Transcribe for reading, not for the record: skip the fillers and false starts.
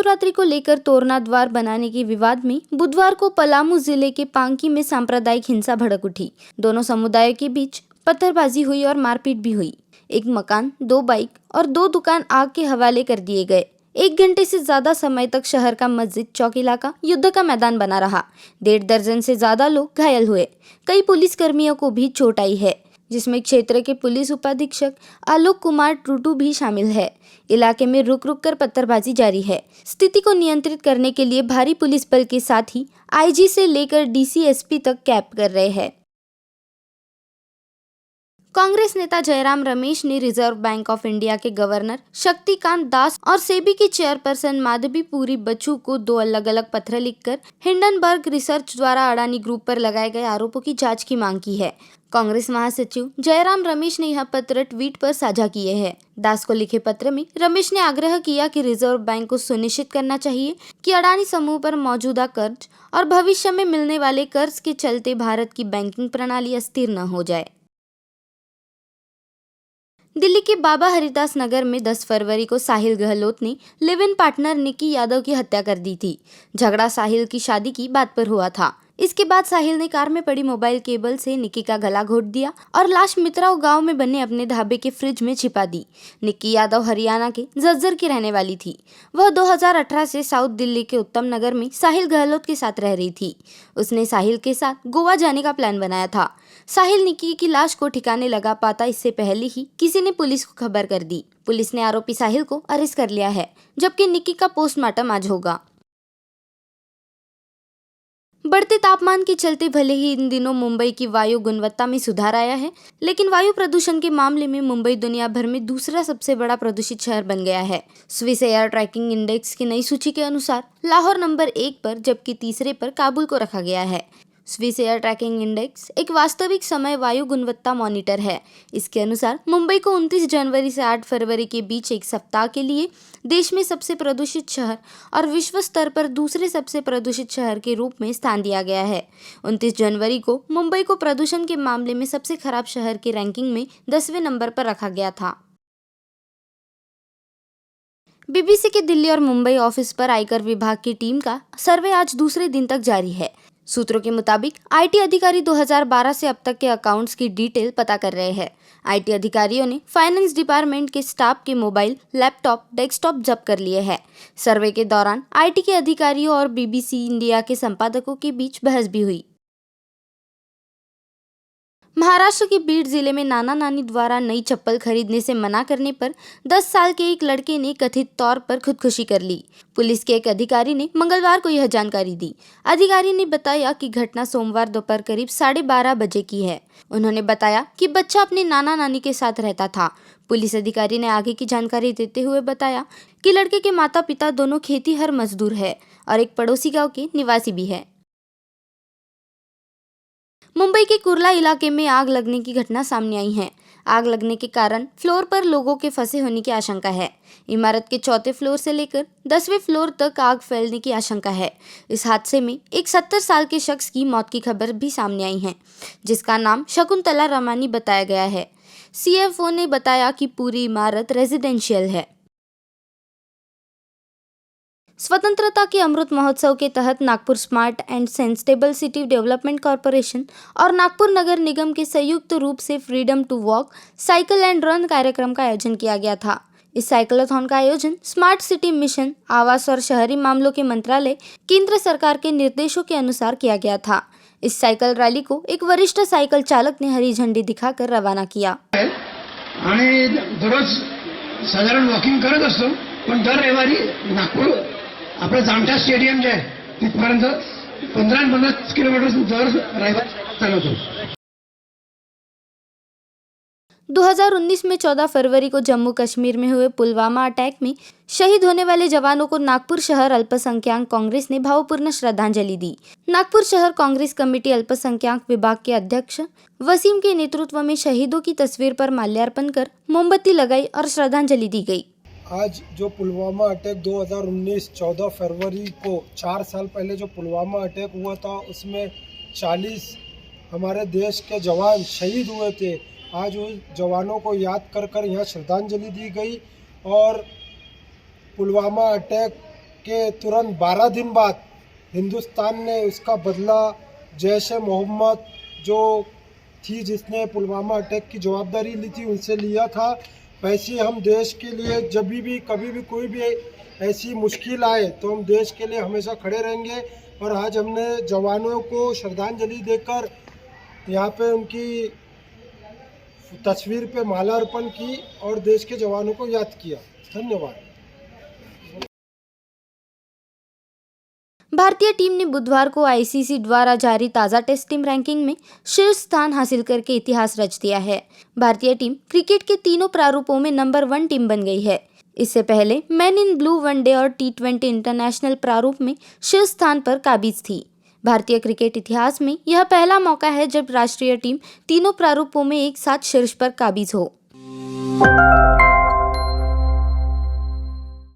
महाशिवरात्रि को लेकर तोरना द्वार बनाने के विवाद में बुधवार को पलामू जिले के पांकी में सांप्रदायिक हिंसा भड़क उठी। दोनों समुदायों के बीच पत्थरबाजी हुई और मारपीट भी हुई। एक मकान, 2 बाइक और 2 दुकान आग के हवाले कर दिए गए। 1 घंटे से ज्यादा समय तक शहर का मस्जिद चौक इलाका युद्ध का मैदान बना रहा। 1.5 दर्जन से ज्यादा लोग घायल हुए। कई पुलिस कर्मियों को भी चोट आई है, जिसमें क्षेत्र के पुलिस उपाधीक्षक आलोक कुमार टूटू भी शामिल है। इलाके में रुक रुक कर पत्थरबाजी जारी है। स्थिति को नियंत्रित करने के लिए भारी पुलिस बल के साथ ही आईजी से लेकर डीसीएसपी तक कैंप कर रहे हैं। कांग्रेस नेता जयराम रमेश ने रिजर्व बैंक ऑफ इंडिया के गवर्नर शक्तिकांत दास और सेबी की चेयरपर्सन माधवी पुरी बच्चू को 2 अलग अलग पत्र लिखकर हिंडनबर्ग रिसर्च द्वारा अडानी ग्रुप पर लगाए गए आरोपों की जांच की मांग की है। कांग्रेस महासचिव जयराम रमेश ने यह पत्र ट्वीट पर साझा किए हैं। दास को लिखे पत्र में रमेश ने आग्रह किया कि रिजर्व बैंक को सुनिश्चित करना चाहिए कि अडानी समूह पर मौजूदा कर्ज और भविष्य में मिलने वाले कर्ज के चलते भारत की बैंकिंग प्रणाली अस्थिर न हो जाए। दिल्ली के बाबा हरिदास नगर में 10 फरवरी को साहिल गहलोत ने लिव इन पार्टनर निकी यादव की हत्या कर दी थी। झगड़ा साहिल की शादी की बात पर हुआ था। इसके बाद साहिल ने कार में पड़ी मोबाइल केबल से निकी का गला घोट दिया और लाश मित्राओं गांव में बने अपने ढाबे के फ्रिज में छिपा दी। निकी यादव हरियाणा के झज्जर की रहने वाली थी। वह 2018 से साउथ दिल्ली के उत्तम नगर में साहिल गहलोत के साथ रह रही थी। उसने साहिल के साथ गोवा जाने का प्लान बनाया था। साहिल निकी की लाश को ठिकाने लगा पाता इससे पहले ही किसी ने पुलिस को खबर कर दी। पुलिस ने आरोपी साहिल को अरेस्ट कर लिया है, जबकि निकी का पोस्टमार्टम आज होगा। बढ़ते तापमान के चलते भले ही इन दिनों मुंबई की वायु गुणवत्ता में सुधार आया है, लेकिन वायु प्रदूषण के मामले में मुंबई दुनिया भर में दूसरा सबसे बड़ा प्रदूषित शहर बन गया है। स्विस एयर ट्रैकिंग इंडेक्स की नई सूची के अनुसार लाहौर नंबर 1 पर जबकि तीसरे पर काबुल को रखा गया है। स्विस एयर ट्रैकिंग इंडेक्स एक वास्तविक समय वायु गुणवत्ता मॉनिटर है। इसके अनुसार मुंबई को 29 जनवरी से 8 फरवरी के बीच एक सप्ताह के लिए देश में सबसे प्रदूषित शहर और विश्व स्तर पर दूसरे सबसे प्रदूषित शहर के रूप में स्थान दिया गया है। 29 जनवरी को मुंबई को प्रदूषण के मामले में सबसे खराब शहर की रैंकिंग में 10वें नंबर पर रखा गया था। बीबीसी के दिल्ली और मुंबई ऑफिस पर आयकर विभाग की टीम का सर्वे आज दूसरे दिन तक जारी है। सूत्रों के मुताबिक आईटी अधिकारी 2012 से अब तक के अकाउंट्स की डिटेल पता कर रहे हैं। आईटी अधिकारियों ने फाइनेंस डिपार्टमेंट के स्टाफ के मोबाइल, लैपटॉप, डेस्कटॉप जब्त कर लिए हैं। सर्वे के दौरान आईटी के अधिकारियों और बीबीसी इंडिया के संपादकों के बीच बहस भी हुई। महाराष्ट्र के बीड जिले में नाना नानी द्वारा नई चप्पल खरीदने से मना करने पर 10 साल के एक लड़के ने कथित तौर पर खुदकुशी कर ली। पुलिस के एक अधिकारी ने मंगलवार को यह जानकारी दी। अधिकारी ने बताया कि घटना सोमवार दोपहर करीब 12:30 बजे की है। उन्होंने बताया कि बच्चा अपने नाना नानी के साथ रहता था। पुलिस अधिकारी ने आगे की जानकारी देते हुए बताया कि लड़के के माता पिता दोनों खेतीहर मजदूर है और एक पड़ोसी गाँव के निवासी भी है। मुंबई के कुर्ला इलाके में आग लगने की घटना सामने आई है। आग लगने के कारण फ्लोर पर लोगों के फंसे होने की आशंका है। इमारत के 4थे फ्लोर से लेकर 10वें फ्लोर तक आग फैलने की आशंका है। इस हादसे में एक 70 साल के शख्स की मौत की खबर भी सामने आई है, जिसका नाम शकुंतला रमानी बताया गया है। सीएफओ ने बताया कि पूरी इमारत रेजिडेंशियल है। स्वतंत्रता के अमृत महोत्सव के तहत Nagpur smart and sustainable city development corporation और नागपुर नगर निगम के संयुक्त रूप से freedom to walk, cycle and run कार्यक्रम का आयोजन किया गया था। इस साइकिलथॉन का आयोजन स्मार्ट सिटी मिशन, आवास और शहरी मामलों के मंत्रालय, केंद्र सरकार के निर्देशों के अनुसार किया गया था। इस साइकिल रैली को एक वरिष्ठ साइकिल चालक ने हरी झंडी दिखाकर रवाना किया। दररोज साधारण वॉकिंग करत असतो, पण दर रविवारी नागपूर आपलं जामठा स्टेडियम जे आहे तिथपर्यंत 15-15 किलोमीटर दर रविवारी चालवतो। 2019 में 14 फरवरी को जम्मू कश्मीर में हुए पुलवामा अटैक में शहीद होने वाले जवानों को नागपुर शहर अल्पसंख्यक कांग्रेस ने भावपूर्ण श्रद्धांजलि दी। नागपुर शहर कांग्रेस कमेटी अल्पसंख्यक विभाग के अध्यक्ष वसीम के नेतृत्व में शहीदों की तस्वीर पर माल्यार्पण कर मोमबत्ती लगाई और श्रद्धांजलि दी गई। आज जो पुलवामा अटैक 2019 14 फरवरी को 4 साल पहले जो पुलवामा अटैक हुआ था, उसमें 40 हमारे देश के जवान शहीद हुए थे। आज उन जवानों को याद कर यहाँ श्रद्धांजलि दी गई और पुलवामा अटैक के तुरंत 12 दिन बाद हिंदुस्तान ने उसका बदला जैश ए मोहम्मद जो थी जिसने पुलवामा अटैक की जवाबदारी ली थी उनसे लिया था। वैसे हम देश के लिए जब भी कभी भी कोई भी ऐसी मुश्किल आए तो हम देश के लिए हमेशा खड़े रहेंगे। और आज हमने जवानों को श्रद्धांजलि देकर यहाँ पे उनकी तस्वीर पे माला अर्पण की और देश के जवानों को याद किया। धन्यवाद। भारतीय टीम ने बुधवार को आईसीसी द्वारा जारी ताज़ा टेस्ट टीम रैंकिंग में शीर्ष स्थान हासिल करके इतिहास रच दिया है। भारतीय टीम क्रिकेट के तीनों प्रारूपों में नंबर 1 टीम बन गई है। इससे पहले मैन इन ब्लू वनडे और T20 इंटरनेशनल प्रारूप में शीर्ष स्थान पर काबिज थी। भारतीय क्रिकेट इतिहास में यह पहला मौका है जब राष्ट्रीय टीम तीनों प्रारूपों में एक साथ शीर्ष पर काबिज हो।